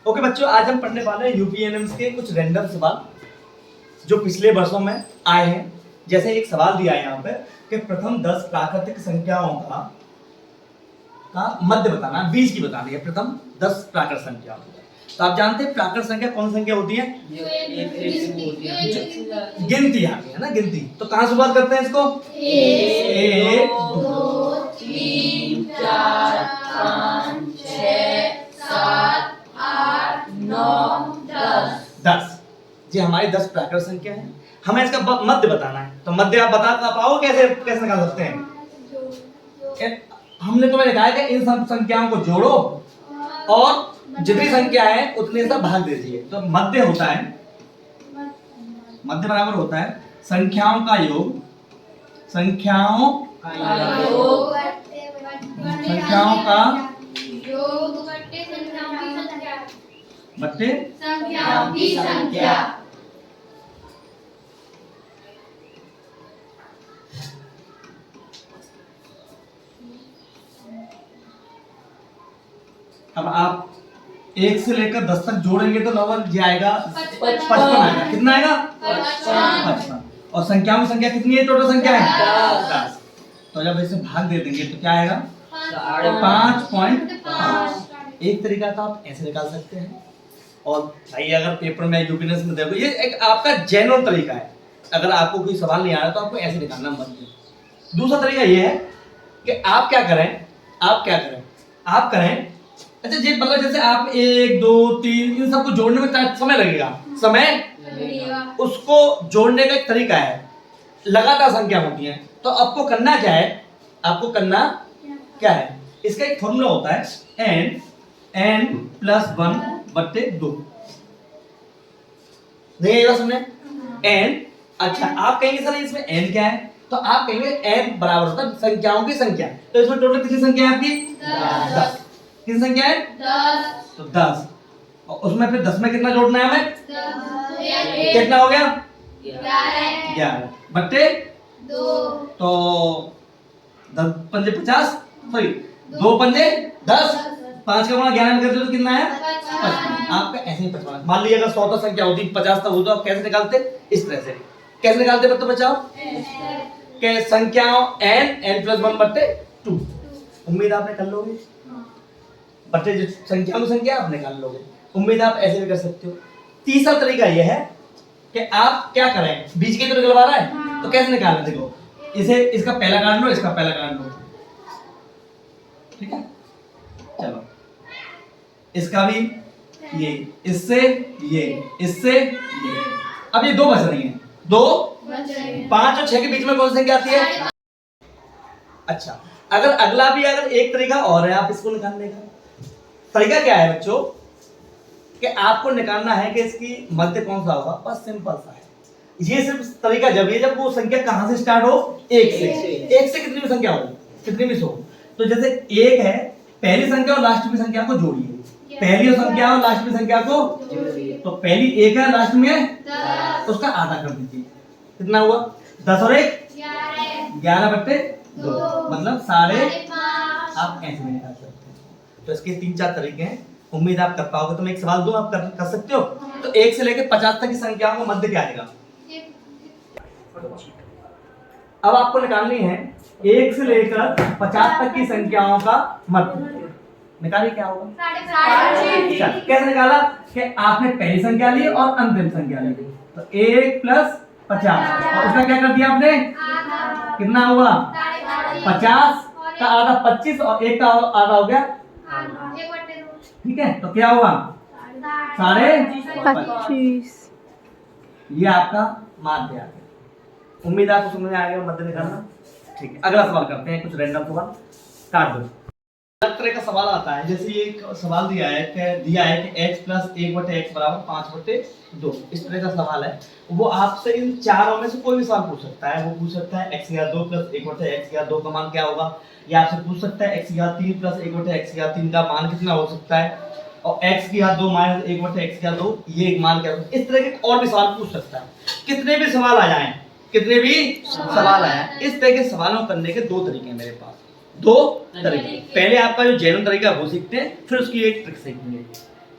Okay बच्चों, आज हम पढ़ने वाले हैं यूपीएनएम्स के कुछ रैंडम सवाल जो पिछले वर्षों में आए हैं। जैसे एक सवाल दिया है यहाँ पे कि प्रथम 10 प्राकृतिक संख्याओं का मध्य बताना, बीच की बतानी है। प्रथम 10 प्राकृतिक संख्याओं का। तो आप जानते हैं प्राकृतिक संख्या कौन सी संख्या होती है? गिनती आती है ना, गिनती। तो कहाँ शुरुआत करते हैं इसको? 1 2 3 4 5 6 7 8 9 10। ये हमारी 10 प्राकृतिक संख्या है। हमें इसका मध्य बताना है। तो मध्य आप बता पाओ कैसे निकाल सकते हैं? हमने तुम्हें लिखा है कि इन सब संख्याओं को जोड़ो और जितनी संख्या है उतने से भाग दीजिए। तो मध्य होता है, मध्य बराबर होता है संख्याओं का योग, संख्याओं का योग बट्टे संख्याओं की संख्या। अब आप 1 से लेकर 10 तक जोड़ेंगे तो लगभग ये आएगा 55 आएगा। कितना आएगा? 55। और संख्याओं की संख्या कितनी है? टोटल संख्या है 10। तो जब इसे भाग दे देंगे तो क्या आएगा? 5.5। एक तरीका था, आप ऐसे निकाल सकते हैं। और भाई अगर पेपर में यूपीएनएस में देखो, ये एक आपका जनरल तरीका है। अगर आपको कोई सवाल नहीं आ रहा तो आपको ऐसे निकालना मत। दूसरा तरीका ये है कि आप क्या करें, अच्छा जी, मतलब जैसे आप 1 2 3 इन सबको जोड़ने में समय लगेगा। उसको जोड़ने का एक तरीका है, लगातार संख्या होती है। तो आपको करना क्या है? इसका एक फॉर्मूला होता है n + 1/2। नहीं आएगा सुनने? n। अच्छा, आप कहेंगे सर इसमें n क्या है? तो आप कहेंगे n बराबर होता है संख्याओं की संख्या। तो इसमें टोटल कितनी संख्या है आपकी? 10। कितनी संख्या है? 10। तो 10 और उसमें फिर 10 में कितना जोड़ना है हमें? कितना हो गया? 11 बट्टे 2। तो 10 पंजे 50, सॉरी 2 पंजे 10, 5 का गुणा 11 में करते हो तो कितना है? 55। आपका ऐसे ही 55। मान लीजिए अगर 100 तक संख्या होती 50 तक हो तो आप कैसे निकालते? इस तरह से। कैसे निकालते बच्चों? बचाओ के संख्याओं n + 1/2। उम्मीद आपने कर लोगे। बच्चे जो संख्या में संख्या आप निकाल लोगे। उम्मीद आप ऐसे भी कर सकते हो। तीसरा तरीका यह है कि आप क्या करें, बीच के तो निकलवा रहा है तो कैसे निकालना? देखो, इसे इसका पहला काट लो, इसका पहला काट लो, ठीक है? चलो, इसका भी ये, इससे ये। अब ये 2 बच रही हैं। 2 5 और 6 के बीच में कौन सी संख्या आती है? अच्छा, अगर अगला भी एक तरीका और है आप इसको निकालने का। तरीका क्या है बच्चों कि आपको निकालना है कि इसकी मध्य कौन सा होगा। बस सिंपल सा है। ये सिर्फ तरीका जब वो संख्या कहां से स्टार्ट हो? 1 से कितनी भी संख्या हो, कितनी भी 100। तो जैसे 1 है, पहली संख्या और लास्ट में संख्या को जोड़िए। पहली संख्या और लास्ट में संख्या को जोड़िए। तो पहली 1 है, लास्ट में 10, उसका आधा कर दीजिए। कितना हुआ? 10 और 1 11/2, मतलब 5.5। आप ऐसे में निकाल सकते हैं। तो इसके 3-4 तरीके हैं। उम्मीद आप कर पाओगे। तो मैं एक सवाल दूं, आप कर सकते हो। तो 1 से लेकर 50 तक की संख्याओं का मध्य क्या आएगा? अब आपको निकालनी है 1 से लेकर 50 तक की संख्याओं का मध्य। निकालिए क्या होगा? 3.5। कैसे निकाला कि आपने पहली संख्या ली और अंतिम संख्या ली। तो 1 + 50 और उसका क्या कर दिया आपने? कितना हुआ? 50 का आधा 25 और 1 का आधा हो गया, ठीक है? तो क्या हुआ? 25.5। ये आपका माध्य आ गया। उम्मीद आपको समझ में आ गया मध्य निकालना। ठीक है, अगला सवाल करते हैं। कुछ रैंडम सवाल काट दो। अलग तरह का सवाल आता है। जैसे ये एक सवाल दिया है कि x + 1/x = 5/2। इस तरह का सवाल है। वो आपसे इन चारों में से कोई भी सवाल पूछ सकता है। वो पूछ सकता है x2 + 1/x2 का मान क्या होगा, या आपसे पूछ सकता है x3 + 1/x3 का मान कितना हो सकता है, और x2 - 1/x2 ये एक मान क्या होगा। इस तरह के और भी सवाल पूछ सकता है। कितने भी सवाल आ जाएं, इस तरह के सवालों करने के 2 तरीके हैं मेरे पास। 2 तरीके। पहले आपका जो जनरल तरीका है वो सीखते हैं, फिर उसकी एक ट्रिक सीखेंगे।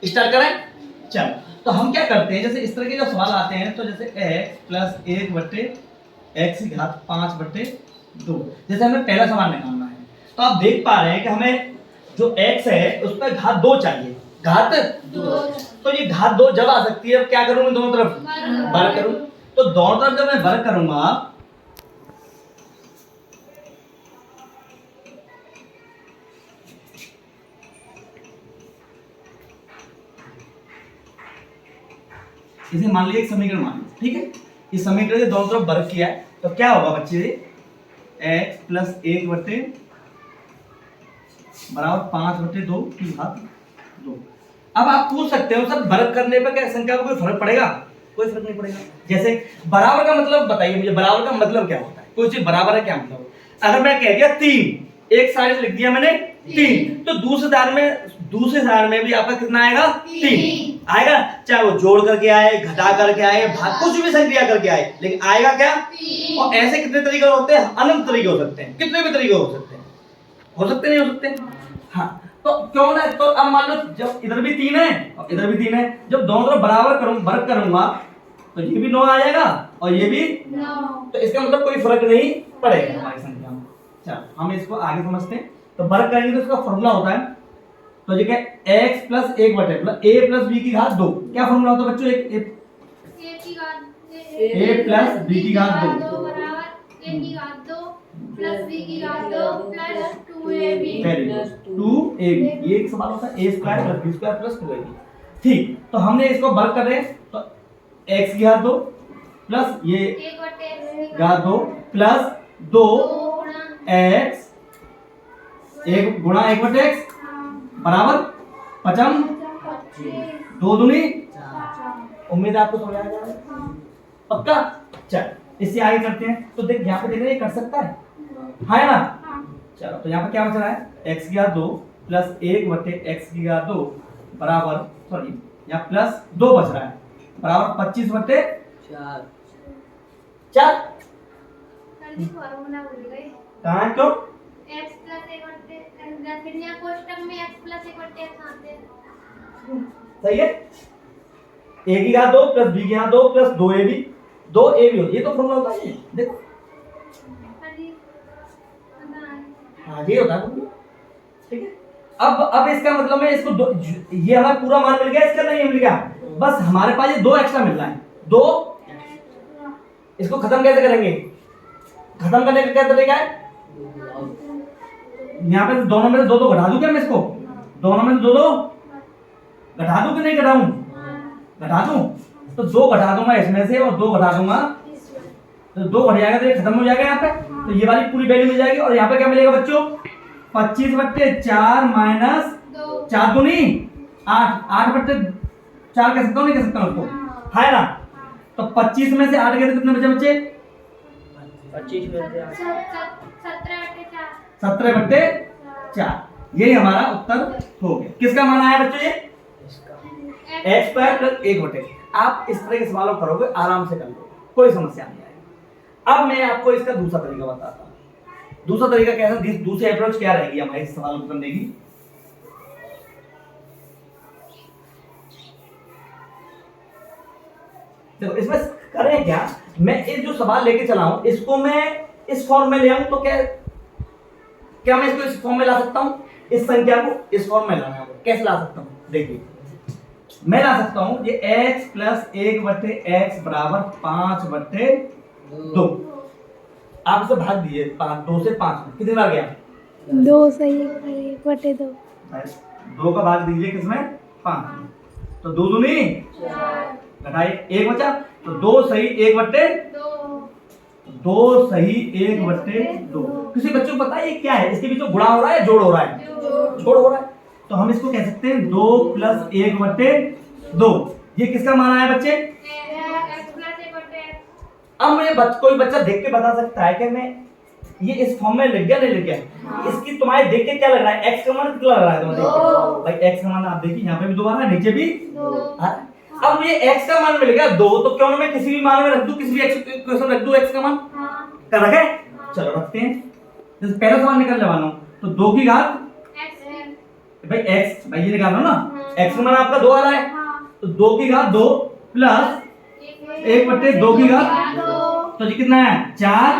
स्टार्ट करें। चलो तो हम क्या करते हैं, जैसे इस तरह के जो सवाल आते हैं तो जैसे x प्लस 1/x⁻², जैसे हमें पहला सवाल निकालना है तो आप देख पा रहे हैं कि हमें जो x है उस पर घात 2 चाहिए, घात 2। तो ये घात 2 जब आ सकती है, अब क्या करूं मैं दोनों तरफ वर्ग करूं, तो दोनों तरफ जब मैं वर्ग करूंगा इसे मान लीजिए एक समीकरण मान लीजिए, ठीक है। इस समीकरण के दोनों तरफ वर्ग किया है तो क्या होगा बच्चे, x प्लस 1/5/2 की घात 2। अब आप पूछ सकते हो सर वर्ग करने पर क्या संख्या को कोई फर्क पड़ेगा? कोई फर्क नहीं पड़ेगा। जैसे बराबर का मतलब बताइए मुझे, बराबर का मतलब क्या होता है? कोई चीज बराबर है क्या मतलब? अगर मैं कह दिया 3, एक साइड से लिख दिया मैंने 3, तो दूसरे साइड में भी आपका कितना आएगा? 3 आएगा, चाहे वो जोड़ करके आए, घटा करके आए, भाग कुछ भी संख्या करके आए, लेकिन आएगा क्या? और ऐसे कितने तरीके होते हैं? अनंत तरीके हो सकते हैं, कितने भी तरीके हो सकते हैं, नहीं हो सकते? हाँ, तो क्यों ना, तो अब मान लो जब इधर भी 3 है और इधर भी 3 है, जब दोनों तरफ बराबर वर्ग करूंगा तो ये भी 9 आ जाएगा और ये भी 9, तो इसका मतलब कोई फर्क नहीं पड़ेगा हमारी संख्या में। चलो हम इसको आगे समझते हैं। तो वर्ग करेंगे तो इसका फॉर्मूला होता है, तो ये क्या, x प्लस 1/, मतलब a प्लस b की घात 2। क्या फॉर्मूला होता है बच्चों? a प्लस b की घात 2 बराबर a की घात 2 प्लस b की घात 2 प्लस 2ab। 2ab ये एक सवाल होता है, a square plus b square plus 2ab। ठीक, तो हमने इसको वर्ग कर रहे हैं तो x की घात 2 प्लस ये घात 2 प्लस 2x 1 गुणा 1/x बराबर 55 2 दूनी। उम्मीद है आपको समझ आ जाएगा, पक्का? चल इससे आगे करते हैं। तो देख यहाँ पे देख रहे हैं, कर सकता है, हाँ ना? चलो तो यहाँ पे क्या बच रहा है, x की घात 2 प्लस 1/x की घात 2 बराबर, सॉरी यहाँ प्लस 2 बच रहा है, बराबर 25/4। कहाँ है क्यों? x प्लस 1/x, फिर यहाँ कोष्टक में x प्लस 1/x आते हैं। सही है, a की घात 2 प्लस b की घात 2 प्लस 2ab हो, ये तो फॉर्मूला होता है, देखो हाँ ये होता है फॉर्मूला, ठीक है। अब इसका मतलब है इसको ये हमें पूरा मान मिल गया, इसका नहीं मिल गया, बस हमारे पास ये 2 एक्स्ट्रा मिल रहा है, 2। इसको खत्म कैसे करेंगे? खत्म करने का क्या तरीका है? यहाँ पे दोनों में से 2 घटा दूं क्या मैं? इसको दोनों में से 2 घटा दूं कि नहीं घटाऊं? घटा दूं, तो 2 घटा दूंगा इसमें से और 2 घटा दूंगा, तो 2 घट जाएगा तो ये खत्म हो जाएगा यहाँ पे, तो ये वाली पूरी वैल्यू मिल जाएगी। और यहाँ पे क्या मिलेगा बच्चों? 25/4 माइनस 4 दूनी 8, 8/4 कह सकता हूँ, नहीं कह सकता उसको, है ना? तो 25 में से 8 गए तो कितने बचे? 25 में से 17/4। यही हमारा उत्तर हो गया। किसका मान आया बच्चों? ये x स्क्वायर प्लस 1/। आप इस तरह के सवालों करोगे आराम से कर लो, कोई समस्या नहीं आएगी। अब मैं आपको इसका दूसरा तरीका बताता हूं। दूसरा तरीका क्या है, दूसरी अप्रोच क्या रहेगी हमारे इस सवाल को करने की? देखो इसमें करें क्या, मैं इस जो सवाल लेके चला हूं इसको मैं इस फॉर्म में ले आऊं, तो क्या मैं इसको इस फॉर्म में ला सकता हूं? इस संख्या को इस फॉर्म में लाना है, कैसे ला सकता हूं? देखिए मैं ला सकता हूं ये x प्लस 1/x बराबर 5/2। आप इसे भाग दीजिए 2 से 5 में, कितने बार गया? 2 सही 1/2। 2 का भाग दीजिए किसमें? 5, तो 2 दूनी 4, घटाइए 1 बचा, तो 2 सही 1/2। 2 सही 1/2। किसी बच्चे को पता है ये क्या है? इसके बीच में गुणा हो रहा है, जोड़ हो रहा है? जोड़ हो रहा है, तो हम इसको कह सकते हैं 2 प्लस 1/2। ये किसका मान आया बच्चे? अब मुझे कोई बच्चा देख के बता सकता है कि मैं ये इस फॉर्म में लिख गया नहीं लिख गया? इसकी तुम्हारे देख के क्या लग रहा है? x का मान कितना लग रहा है तुम्हारे? भाई x का मान आप देखिए, यहाँ पे भी 2 आ रहा है, नीचे भी 2। अब मुझे x का मान मिल गया 2, तो क्यों ना मैं किसी भी मान में रख दूं, किसी भी इक्वेशन रख दूं x का मान? कर रखे? चलो रखते हैं। जैसे पहला सवाल निकलने वाला हूं, तो 2 की घात भाई x, भाई ये निकाल लो ना, x का मान आपका 2 आ रहा है, हाँ। तो 2 की घात 2 प्लस 1/2 की घात, तो जी कितना है 4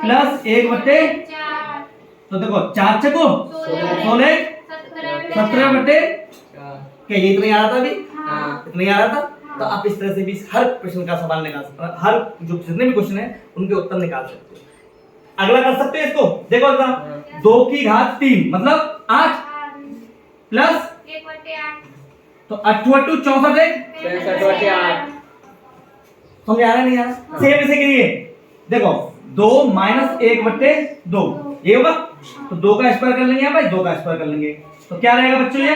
प्लस 1/, तो देखो 4 छको 16, 17/, क्या ये इतना ही आ रहा था अभी, इतना ही आ रहा था। तो आप इस तरह से भी हर प्रश्न का सवाल निकाल सकते हो, हर जो जितने भी क्वेश्चन है उनके उत्तर निकाल सकते हो। अगला कर सकते हैं इसको, देखो अगला 2 की घात 3 मतलब 8 प्लस, तो 8 × 2 64, समझ आ रहा है नहीं आ रहा? सेम इसे करिए, देखो 2 - 1/2 ये होगा, तो 2 का स्क्वायर कर लेंगे भाई, 2 का स्क्वायर कर लेंगे, तो क्या रहेगा बच्चों ये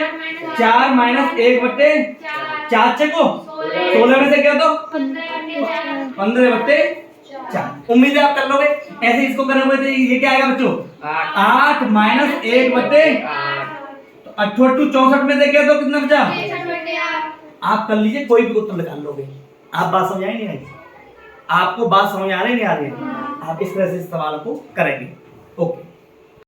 4 - 1/, 4 छको 16 में से क्या दो 15/4। उम्मीद है आप कर लोगे। ऐसे इसको करने हुए तो ये क्या आएगा बच्चों 8 - 1/, तो 8 × 2 64 में से क्या दो कितना बचा, आप कर लीजिए, कोई भी उत्तर निकाल लोगे। आप बात समझ आई नहीं आई, आपको बात समझ आ रही नहीं आ रही है, आप इस तरह से इस सवाल को करेंगे। ओके।